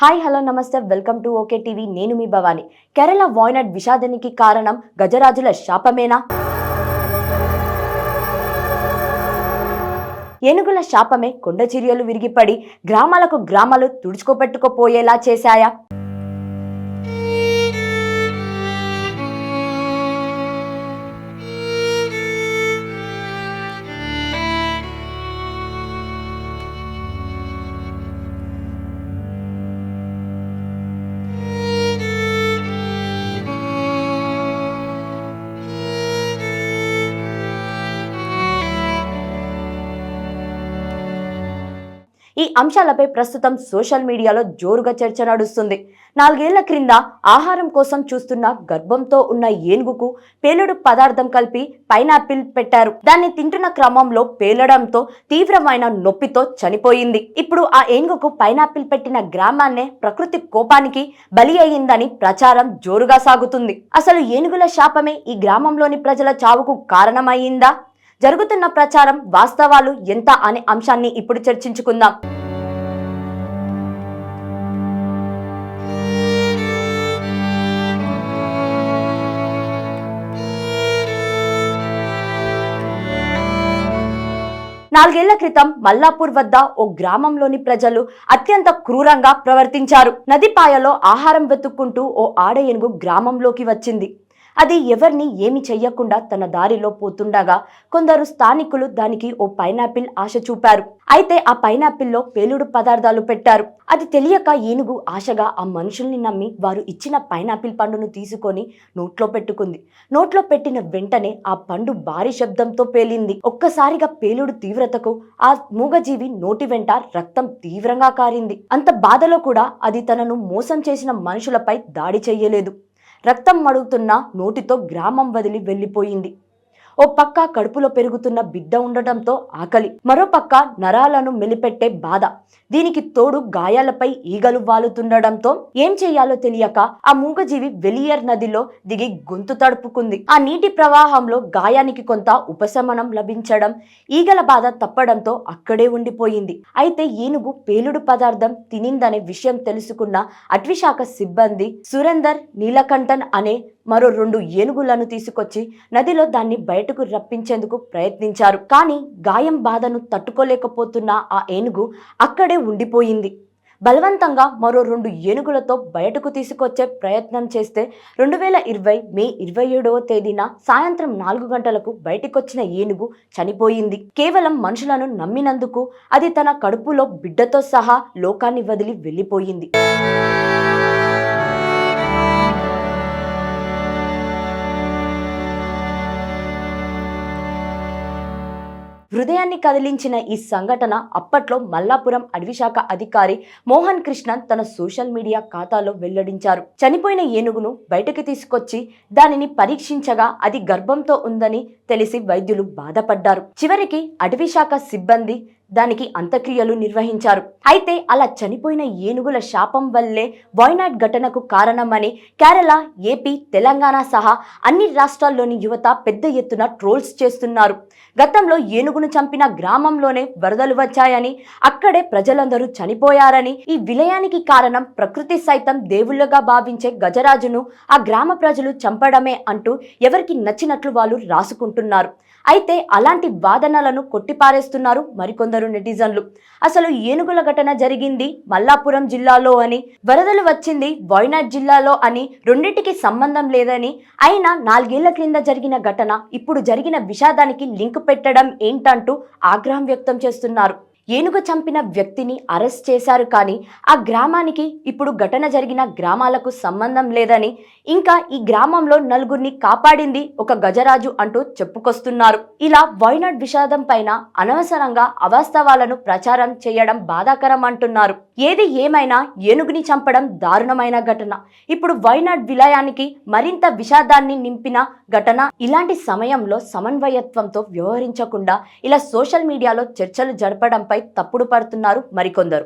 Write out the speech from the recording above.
Hi hello నమస్తే welcome to okay TV. నేను మీ భవాని. కేరళ వాయనాడ్ విషాదానికి కారణం గజరాజుల శాపమేనా? ఏనుగుల శాపమే కొండ చర్యలు విరిగిపడి గ్రామాలు తుడుచుకోపెట్టుకుపోయేలా చేశాయా? ఈ అంశాలపై ప్రస్తుతం సోషల్ మీడియాలో జోరుగా చర్చ నడుస్తుంది. 4 ఏళ్ల క్రింద ఆహారం కోసం చూస్తున్న గర్భంతో ఉన్న ఏనుగుకు పేలుడు పదార్థం కలిపి పైనాపిల్ పెట్టారు. దాన్ని తింటున్న క్రమంలో పేలడంతో తీవ్రమైన నొప్పితో చనిపోయింది. ఇప్పుడు ఆ ఏనుగుకు పైనాపిల్ పెట్టిన గ్రామాన్నే ప్రకృతి కోపానికి బలి అయ్యిందని ప్రచారం జోరుగా సాగుతుంది. అసలు ఏనుగుల శాపమే ఈ గ్రామంలోని ప్రజల చావుకు కారణమయ్యిందా? జరుగుతున్న ప్రచారం వాస్తవాలు ఎంత అనే అంశాన్ని ఇప్పుడు చర్చించుకుందాం. నాలుగేళ్ల క్రితం మల్లాపూర్ వద్ద ఓ గ్రామంలోని ప్రజలు అత్యంత క్రూరంగా ప్రవర్తించారు. నదిపాయలో ఆహారం వెతుక్కుంటూ ఓ ఆడ ఏనుగు గ్రామంలోకి వచ్చింది. అది ఎవరిని ఏమి చెయ్యకుండా తన దారిలో పోతుండగా కొందరు స్థానికులు దానికి ఓ పైనాపిల్ ఆశ చూపారు. అయితే ఆ పైనాపిల్లో పేలుడు పదార్థాలు పెట్టారు. అది తెలియక ఏనుగు ఆశగా ఆ మనుషుల్ని నమ్మి వారు ఇచ్చిన పైనాపిల్ పండును తీసుకొని నోట్లో పెట్టుకుంది. నోట్లో పెట్టిన వెంటనే ఆ పండు భారీ శబ్దంతో పేలింది. ఒక్కసారిగా పేలుడు తీవ్రతకు ఆ మూగజీవి నోటి వెంట రక్తం తీవ్రంగా కారింది. అంత బాధలో కూడా అది తనను మోసం చేసిన మనుషులపై దాడి చెయ్యలేదు. రక్తం మడుగుతున్న నోటితో గ్రామం వదిలి వెళ్ళిపోయింది. ఓ పక్క కడుపులో పెరుగుతున్న బిడ్డ ఉండటంతో ఆకలి, మరో పక్క నరాలను మెలిపెట్టే బాధ, దీనికి తోడు గాయాలపై ఈగలు వాలుతుండడంతో ఏం చెయ్యాలో తెలియక ఆ మూగజీవి వెలియర్ నదిలో దిగి గొంతు తడుపుకుంది. ఆ నీటి ప్రవాహంలో గాయానికి కొంత ఉపశమనం లభించడం, ఈగల బాధ తప్పడంతో అక్కడే ఉండిపోయింది. అయితే ఏనుగు పేలుడు పదార్థం తినిందనే విషయం తెలుసుకున్న అటవీశాఖ సిబ్బంది సురేందర్ నీలకంఠన్ అనే మరో 2 ఏనుగులను తీసుకొచ్చి నదిలో దాన్ని బయటకు రప్పించేందుకు ప్రయత్నించారు. కానీ గాయం బాధను తట్టుకోలేకపోతున్న ఆ ఏనుగు అక్కడే ఉండిపోయింది. బలవంతంగా మరో 2 ఏనుగులతో బయటకు తీసుకొచ్చే ప్రయత్నం చేస్తే 2020 మే 27వ తేదీన సాయంత్రం 4 గంటలకు బయటకొచ్చిన ఏనుగు చనిపోయింది. కేవలం మనుషులను నమ్మినందుకు అది తన కడుపులో బిడ్డతో సహా లోకాన్ని వదిలి వెళ్ళిపోయింది. హృదయాన్ని కదిలించిన ఈ సంఘటన అప్పట్లో మల్లాపురం అటవీశాఖ అధికారి మోహన్ కృష్ణన్ తన సోషల్ మీడియా ఖాతాలో వెల్లడించారు. చనిపోయిన ఏనుగును బయటకు తీసుకొచ్చి దానిని పరీక్షించగా అది గర్భంతో ఉందని తెలిసి వైద్యులు బాధపడ్డారు. చివరికి అటవీశాఖ సిబ్బంది దానికి అంత్యక్రియలు నిర్వహించారు. అయితే అలా చనిపోయిన ఏనుగుల శాపం వల్లే వాయనాడ్ ఘటనకు కారణమని కేరళ, ఏపీ, తెలంగాణ సహా అన్ని రాష్ట్రాల్లోని యువత పెద్ద ఎత్తున ట్రోల్స్ చేస్తున్నారు. గతంలో ఏనుగును చంపిన గ్రామంలోనే వరదలు వచ్చాయని, అక్కడే ప్రజలందరూ చనిపోయారని, ఈ విలయానికి కారణం ప్రకృతి సైతం దేవుళ్లుగా భావించే గజరాజును ఆ గ్రామ ప్రజలు చంపడమే అంటూ ఎవరికి నచ్చినట్లు వాళ్ళు రాసుకుంటున్నారు. అయితే అలాంటి వాదనలను కొట్టిపారేస్తున్నారు మరికొందరు నెటిజన్లు. అసలు ఏనుగుల ఘటన జరిగింది మల్లాపురం జిల్లాలో అని, వరదలు వచ్చింది వాయనాడ్ జిల్లాలో అని, రెండింటికి సంబంధం లేదని, అయినా 4 ఏళ్ల క్రింద జరిగిన ఘటన ఇప్పుడు జరిగిన విషాదానికి లింక్ పెట్టడం ఏంటంటూ ఆగ్రహం వ్యక్తం చేస్తున్నారు. ఏనుగు చంపిన వ్యక్తిని అరెస్ట్ చేశారు, కానీ ఆ గ్రామానికి ఇప్పుడు ఘటన జరిగిన గ్రామాలకు సంబంధం లేదని, ఇంకా ఈ గ్రామంలో 4గురిని కాపాడింది ఒక గజరాజు అంటూ చెప్పుకొస్తున్నారు. ఇలా వాయనాడ్ విషాదం పైన అనవసరంగా అవాస్తవాలను ప్రచారం చేయడం బాధాకరం అంటున్నారు. ఏది ఏమైనా ఏనుగుని చంపడం దారుణమైన ఘటన. ఇప్పుడు వాయనాడ్ విలయానికి మరింత విషాదాన్ని నింపిన ఘటన. ఇలాంటి సమయంలో సమన్వయత్వంతో వ్యవహరించకుండా ఇలా సోషల్ మీడియాలో చర్చలు జరపడంపై తప్పుడు పడుతున్నారు మరికొందరు.